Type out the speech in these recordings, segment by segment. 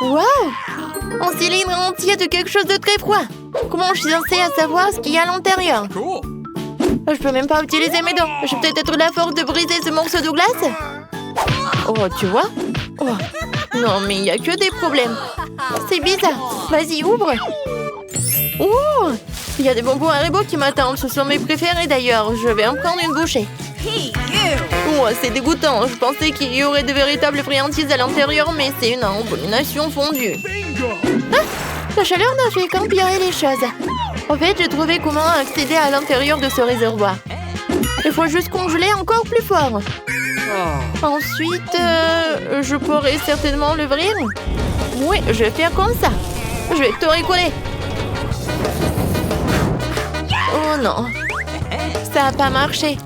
Waouh! Un cylindre entier de quelque chose de très froid. Comment je suis censée savoir ce qu'il y a à l'intérieur? Je peux même pas utiliser mes dents. Je vais peut-être être la force de briser ce morceau de glace. Oh, tu vois? Oh. Non, mais il n'y a que des problèmes. C'est bizarre. Vas-y, ouvre. Oh! Il y a des bonbons Haribo qui m'attendent. Ce sont mes préférés d'ailleurs. Je vais en prendre une bouchée. Oh, c'est dégoûtant. Je pensais qu'il y aurait de véritables friandises à l'intérieur, mais c'est une abomination fondue. Ah! La chaleur n'a fait qu'empirer les choses. En fait, j'ai trouvé comment accéder à l'intérieur de ce réservoir. Il faut juste congeler encore plus fort. Ensuite, je pourrais certainement l'ouvrir. Oui, je vais faire comme ça. Je vais tout recoller. Oh non, ça n'a pas marché.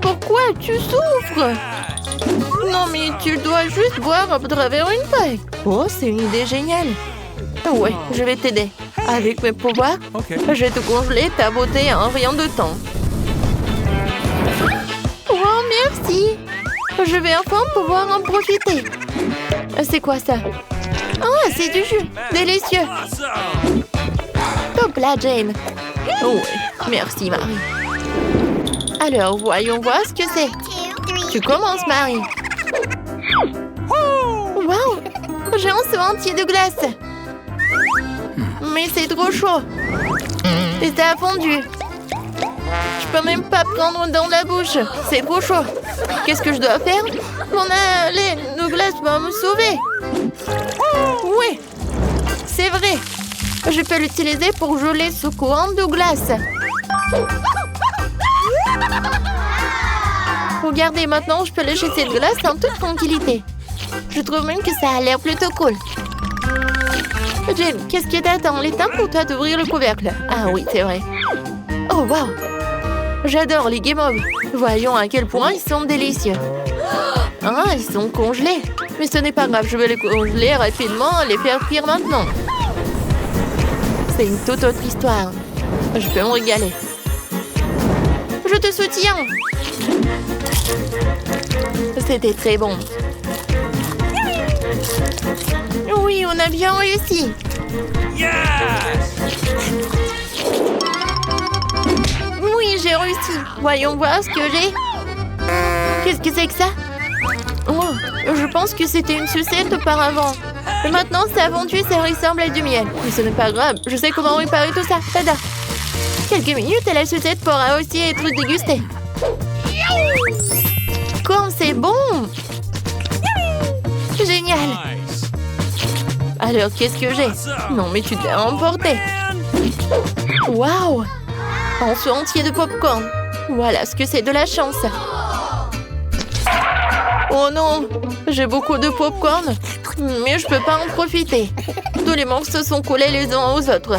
Pourquoi tu souffres? Non, mais tu dois juste boire à travers une paille. Oh, c'est une idée géniale. Ouais, je vais t'aider. Avec mes pouvoirs, je vais te congeler ta beauté en rien de temps. Oh, merci. Je vais enfin pouvoir en profiter. C'est quoi ça? Ah, c'est du jus. Délicieux. Top là, Jane. Oh, ouais. Merci, Marie. Alors, voyons voir ce que c'est. Tu commences, Marie. Waouh! J'ai un seau entier de glace. Mais c'est trop chaud. Et ça a fondu. Je peux même pas prendre dans la bouche. C'est trop chaud. Qu'est-ce que je dois faire? Mon lait de glace va me sauver. Oui, c'est vrai. Je peux l'utiliser pour geler ce courant de glace. Regardez, maintenant, je peux lécher cette glace en toute tranquillité. Je trouve même que ça a l'air plutôt cool. Jane, qu'est-ce qui t'attend? Il est temps pour toi d'ouvrir le couvercle. Ah oui, c'est vrai. Oh, wow! J'adore les guimauves. Voyons à quel point ils sont délicieux. Ah, ils sont congelés. Mais ce n'est pas grave, je vais les congeler rapidement et les faire cuire maintenant. C'est une toute autre histoire. Je peux me régaler. Je te soutiens. C'était très bon. Oui, on a bien réussi. Yes! Oui, j'ai réussi. Voyons voir ce que j'ai. Qu'est-ce que c'est que ça? Oh, je pense que c'était une sucette auparavant. Et maintenant, ça a fondu, ça ressemble à du miel. Mais ce n'est pas grave, je sais comment réparer tout ça. Tada! Quelques minutes et la sucette pourra aussi être dégustée. Comme c'est bon! Génial! Alors, qu'est-ce que j'ai? Non, mais tu t'es emporté. Waouh! Un seau entier de popcorn. Voilà ce que c'est de la chance. Oh non! J'ai beaucoup de popcorn, mais je peux pas en profiter. Tous les morceaux sont collés les uns aux autres.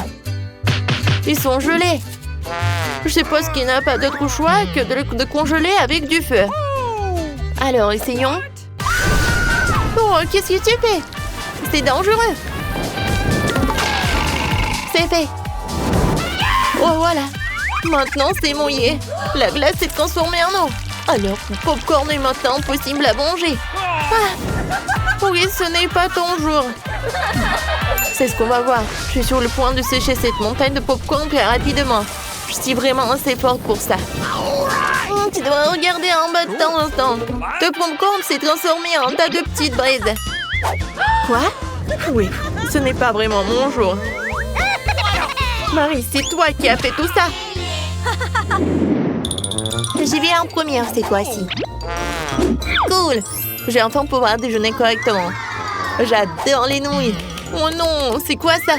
Ils sont gelés. Je suppose qu'il n'a pas d'autre choix que de congeler avec du feu. Alors, essayons. Oh, qu'est-ce que tu fais? C'est dangereux. C'est fait. Oh, voilà. Maintenant, c'est mouillé. La glace s'est transformée en eau. Alors, le popcorn est maintenant possible à manger. Ah, oui, ce n'est pas ton jour. C'est ce qu'on va voir. Je suis sur le point de sécher cette montagne de popcorn très rapidement. Je suis vraiment assez forte pour ça. Tu devrais regarder en bas de temps en temps. Le popcorn s'est transformé en tas de petites braises. Quoi? Oui, ce n'est pas vraiment mon jour. Marie, c'est toi qui as fait tout ça. J'y vais en première cette fois-ci. Cool. J'ai enfin pouvoir déjeuner correctement. J'adore les nouilles. Oh non, c'est quoi ça?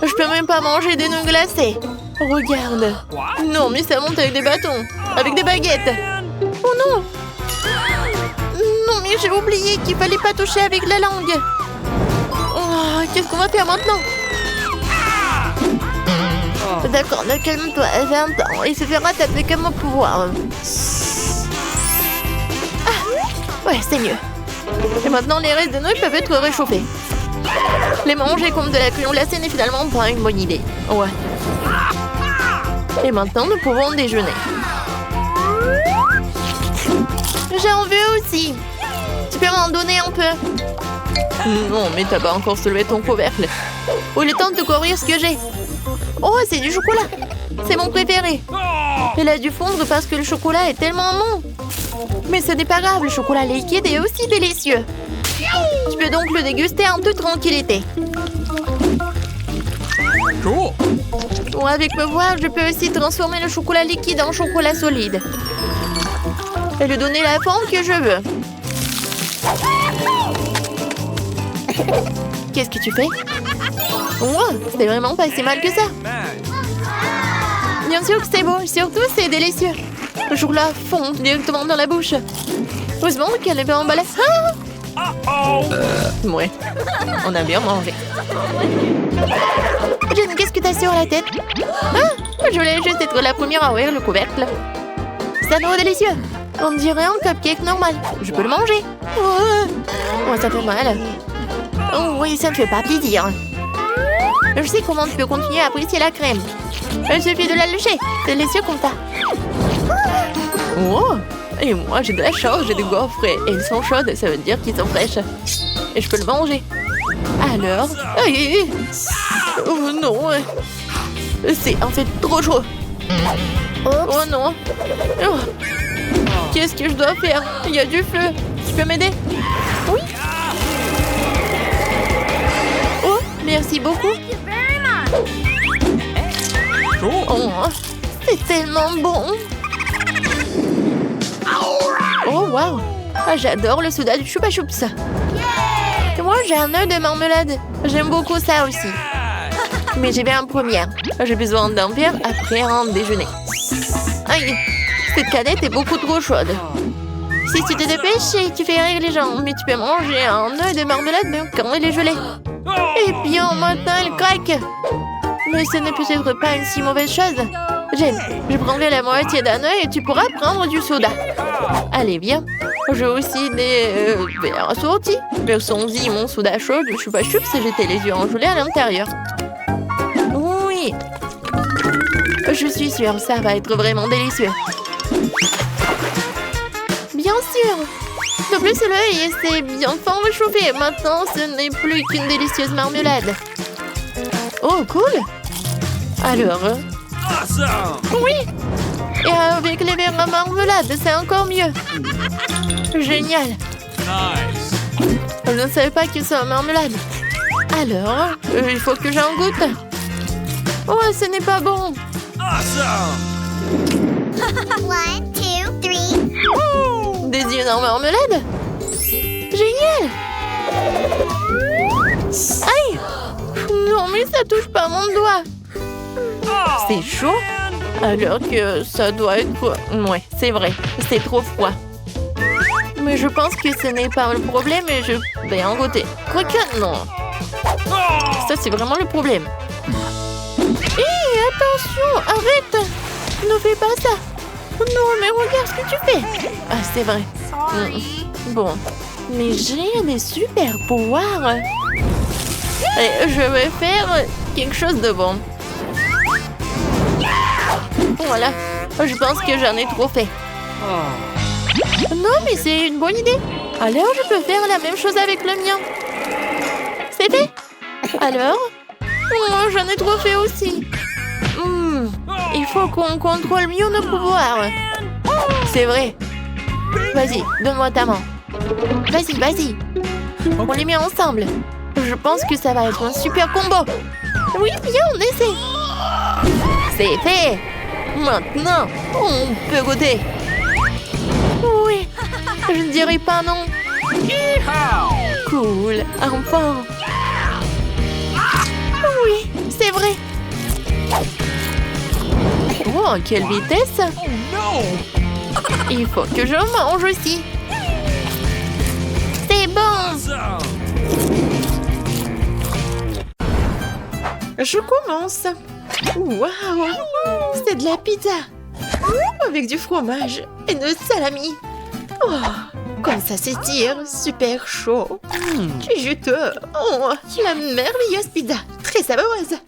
Je peux même pas manger des nouilles glacées. Regarde. Non, mais ça monte avec des bâtons. Avec des baguettes. Oh non. Non, mais j'ai oublié qu'il fallait pas toucher avec la langue. Oh, qu'est-ce qu'on va faire maintenant? D'accord, calme-toi, 20 ans. Il se fera taper comme mon pouvoir. Ah, ouais, c'est mieux. Et maintenant, les restes de nouilles peuvent être réchauffés. Les manger comme de la crème glacée n'est finalement pas une bonne idée. Ouais. Et maintenant, nous pouvons déjeuner. J'en veux aussi. Tu peux m'en donner un peu? Non, mais t'as pas encore soulevé ton couvercle. Oh, il est temps de découvrir ce que j'ai. Oh, c'est du chocolat. C'est mon préféré. Il a dû fondre parce que le chocolat est tellement bon. Mais ce n'est pas grave, le chocolat liquide est aussi délicieux. Tu peux donc le déguster en toute tranquillité. Bon, avec me voir, je peux aussi transformer le chocolat liquide en chocolat solide. Et lui donner la forme que je veux. Qu'est-ce que tu fais? Oh, c'est vraiment pas si mal que ça. Bien sûr que c'est beau, surtout c'est délicieux. Le chocolat fond directement dans la bouche. Heureusement qu'elle n'est pas emballée. Ah! Ouais, on a bien mangé. Jen, qu'est-ce que t'as sur la tête? Ah, je voulais juste être la première à ouvrir le couvercle. C'est trop délicieux. On dirait un cupcake normal. Je peux le manger. Oh, ça fait mal. Oh oui, ça ne fait pas plaisir. Je sais comment tu peux continuer à apprécier la crème. Il suffit de la lécher. C'est délicieux comme ça. Oh, et moi j'ai de la chance, j'ai des gaufres et elles sont chaudes, ça veut dire qu'ils sont fraîches. Et je peux le manger. Alors... Oh non. C'est en fait trop chaud. Oh non. Oh. Qu'est-ce que je dois faire? Il y a du feu. Tu peux m'aider? Oui. Oh, merci beaucoup. Oh, c'est tellement bon. Oh, waouh. Ah, j'adore le soda du Chupa Chups. Et moi, j'ai un œuf de marmelade. J'aime beaucoup ça aussi. Mais j'ai bien en première. J'ai besoin d'un verre après un déjeuner. Aïe, cette canette est beaucoup trop chaude. Si tu te dépêches, tu fais rire les gens. Mais tu peux manger un œuf de marmelade même quand il est gelé. Et bien, maintenant, il craque. Mais ce n'est peut-être pas une si mauvaise chose. Jen, je prendrai la moitié d'un œuf et tu pourras prendre du soda. Allez, viens. J'ai aussi des verres assortis. Versons-y mon soda chaud du Chupa Chups et j'étais les yeux engelés à l'intérieur. Oui. Je suis sûre, ça va être vraiment délicieux. Bien sûr. De plus, l'œil s'est bien fort réchauffé. Maintenant, ce n'est plus qu'une délicieuse marmelade. Oh, cool. Alors... Oui. Et avec les verres à marmelade, c'est encore mieux. Génial. Je ne savais pas que c'est en marmelade. Alors, il faut que j'en goûte. Oh, ce n'est pas bon. 1, 2, 3. Des yeux en marmelade? Génial. Aïe. Non, mais ça touche pas mon doigt. C'est chaud? Alors que ça doit être... Ouais, c'est vrai. C'est trop froid. Mais je pense que ce n'est pas le problème et je vais en goûter. Quoique, non. Ça, c'est vraiment le problème. Hé, attention, arrête. Ne fais pas ça. Non, mais regarde ce que tu fais. Ah, c'est vrai. Bon. Mais j'ai des super pouvoirs. Et je vais faire quelque chose de bon. Voilà. Je pense que j'en ai trop fait. Non, mais c'est une bonne idée. Alors, je peux faire la même chose avec le mien. C'est fait. Alors, moi, j'en ai trop fait aussi. Il faut qu'on contrôle mieux nos pouvoirs. C'est vrai. Vas-y, donne-moi ta main. Vas-y, vas-y. On les met ensemble. Je pense que ça va être un super combo. Oui, viens, on essaie. C'est fait. Maintenant, on peut goûter. Oui, je ne dirais pas non. Cool, enfin. Oui, c'est vrai. Oh, quelle vitesse. Il faut que je mange aussi. C'est bon. Je commence. Waouh, c'est de la pizza. Avec du fromage et de salami. Oh, comme ça s'étire, super chaud. Juteux. Oh, la merveilleuse pizza, très savoureuse.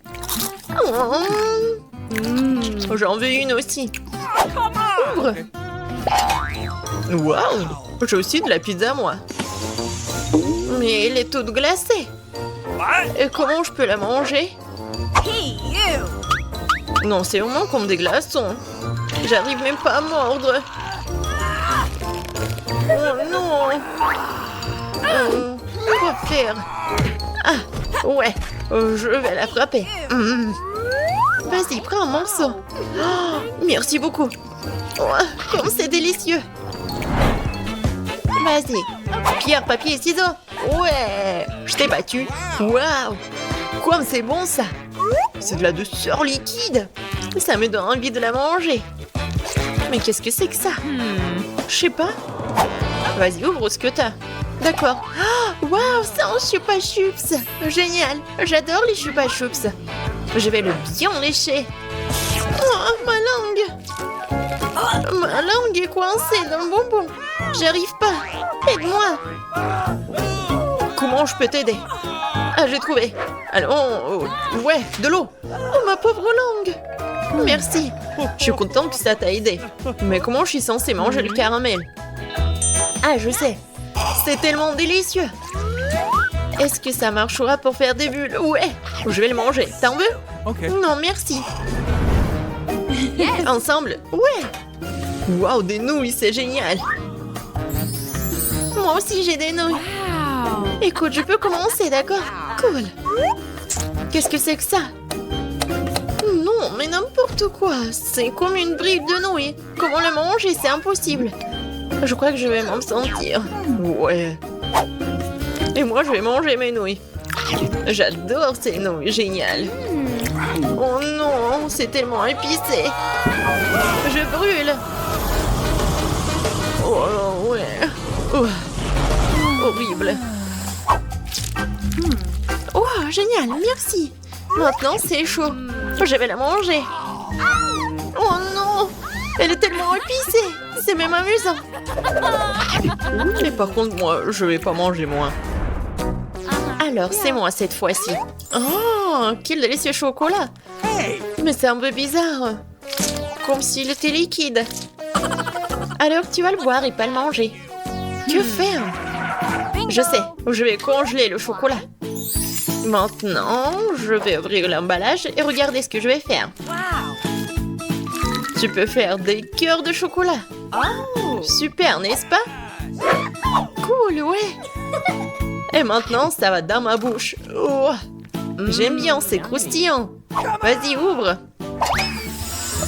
J'en veux une aussi. Ouvre. Waouh, j'ai aussi de la pizza, moi. Mais elle est toute glacée. Et comment je peux la manger? Non, c'est vraiment comme des glaçons. J'arrive même pas à mordre. Oh non! Quoi faire? Ah, ouais, je vais la frapper. Vas-y, prends un morceau. Oh, merci beaucoup. Oh, comme c'est délicieux. Vas-y. Pierre, papier, ciseaux. Ouais, je t'ai battu. Waouh! Comme c'est bon ça. C'est de la douceur liquide. Ça me donne envie de la manger. Mais qu'est-ce que c'est que ça? Je sais pas. Vas-y, ouvre ce que t'as. D'accord. Oh, waouh, c'est un chupa chups. Génial. J'adore les chupa chups. Je vais le bien lécher. Oh, ma langue. Ma langue est coincée dans le bonbon. J'arrive pas. Aide-moi. Comment je peux t'aider? Ah, j'ai trouvé. Allons, ouais, de l'eau. Oh, ma pauvre langue. Merci. Je suis contente que ça t'a aidé. Mais comment je suis censée manger le caramel? Ah, je sais. C'est tellement délicieux. Est-ce que ça marchera pour faire des bulles? Ouais, je vais le manger. T'en veux? Okay. Non, merci. Ensemble? Ouais. Waouh, des nouilles, c'est génial. Moi aussi, j'ai des nouilles. Écoute, je peux commencer, d'accord? Cool. Qu'est-ce que c'est que ça? Non, mais n'importe quoi. C'est comme une brique de nouilles. Comment le manger? C'est impossible. Je crois que je vais m'en sentir. Ouais. Et moi, je vais manger mes nouilles. J'adore ces nouilles. Génial. Oh non, c'est tellement épicé. Je brûle. Oh ouais. Oh. Horrible. Oh, génial, merci. Maintenant, c'est chaud. Je vais la manger. Oh non, elle est tellement épicée. C'est même amusant. Et par contre, moi, je vais pas manger moins. Alors, c'est moi cette fois-ci. Oh, quel délicieux chocolat. Mais c'est un peu bizarre. Comme s'il était liquide. Alors, tu vas le boire et pas le manger. Que faire? Je sais, je vais congeler le chocolat. Maintenant, je vais ouvrir l'emballage et regarder ce que je vais faire. Tu peux faire des cœurs de chocolat. Super, n'est-ce pas? Cool, ouais. Et maintenant, ça va dans ma bouche. Oh, j'aime bien, c'est croustillant. Vas-y, ouvre.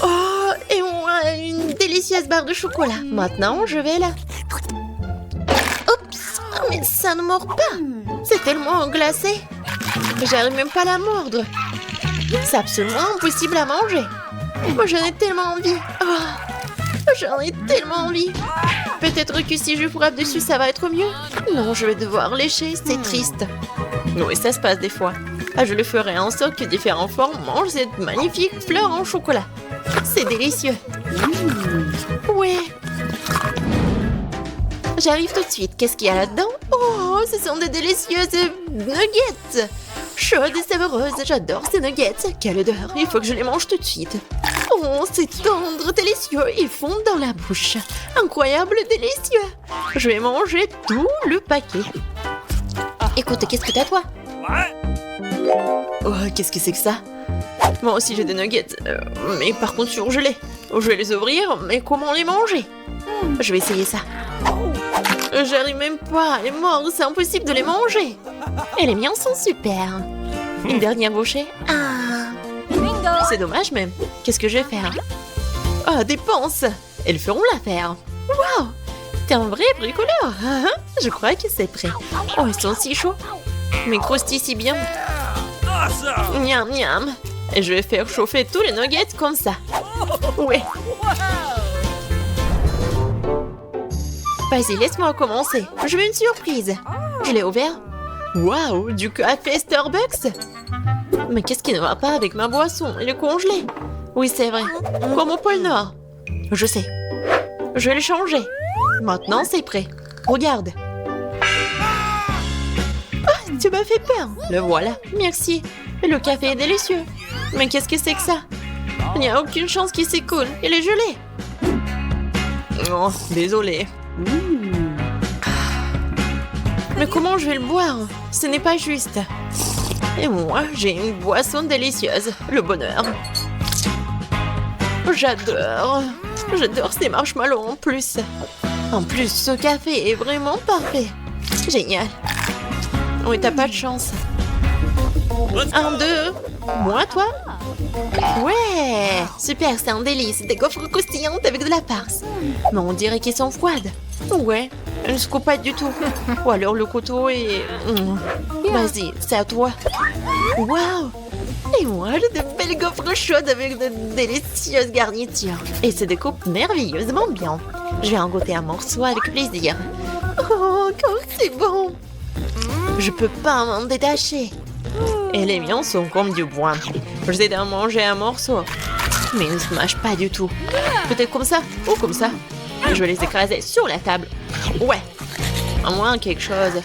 Oh, et moi, une délicieuse barre de chocolat. Maintenant, je vais là. Oups, mais ça ne mord pas. C'est tellement glacé. J'arrive même pas à la mordre. C'est absolument impossible à manger. Moi, j'en ai tellement envie. Oh, j'en ai tellement envie. Peut-être que si je frappe dessus, ça va être mieux. Non, je vais devoir lécher, c'est triste. Oui, ça se passe des fois. Ah, je le ferai en sorte que différentes formes mangent cette magnifique fleur en chocolat. C'est délicieux. Ouais. J'arrive tout de suite. Qu'est-ce qu'il y a là-dedans? Oh, ce sont des délicieuses nuggets. Chaudes et savoreuses. J'adore ces nuggets. Quelle odeur. Il faut que je les mange tout de suite. Oh, c'est tendre, délicieux. Ils fondent dans la bouche. Incroyable, délicieux. Je vais manger tout le paquet. Écoute, qu'est-ce que t'as, toi? Oh, qu'est-ce que c'est que ça? Moi aussi, j'ai des nuggets. Mais par contre, surgelés. Je vais les ouvrir, mais comment les manger? Je vais essayer ça. J'arrive même pas à les mordre, c'est impossible de les manger. Et les miens sont super. Une dernière bouchée. Ah. C'est dommage même. Qu'est-ce que je vais faire? Ah, des pinces. Elles feront l'affaire. Waouh, t'es un vrai bricoleur. Je crois que c'est prêt. Oh, ils sont si chauds. Mais croustillent si bien. Miam, miam. Et je vais faire chauffer tous les nuggets comme ça. Ouais. Vas-y, laisse-moi commencer. Je veux une surprise. Je l'ai ouvert. Waouh, du café Starbucks. Mais qu'est-ce qui ne va pas avec ma boisson? Elle est congelée. Oui, c'est vrai. Comme au pôle Nord. Je sais. Je vais le changer. Maintenant, c'est prêt. Regarde. Ah, tu m'as fait peur. Le voilà. Merci. Le café est délicieux. Mais qu'est-ce que c'est que ça? Il n'y a aucune chance qu'il s'écoule. Il est gelé. Oh, désolé. Mais comment je vais le boire? Ce n'est pas juste. Et moi, j'ai une boisson délicieuse. Le bonheur. J'adore. J'adore ces marshmallows en plus. En plus, ce café est vraiment parfait. Génial. Oui, t'as pas de chance. 1, 2. Moi, toi? Ouais. Super, c'est un délice. Des gaufres croustillantes avec de la farce. Mais on dirait qu'ils sont froides. Ouais. Elles ne se coupent pas du tout. Ou alors le couteau est... Vas-y, c'est à toi. Waouh! Et moi, j'ai de belles gaufres chaudes avec de délicieuses garnitures. Et se découpent merveilleusement bien. Je vais en goûter un morceau avec plaisir. Oh, comme c'est bon! Je peux pas m'en détacher. Et les miens sont comme du bois. J'essaie d'en manger un morceau. Mais ils ne se mâchent pas du tout. Peut-être comme ça ou comme ça. Je vais les écraser sur la table. Ouais. À moins quelque chose.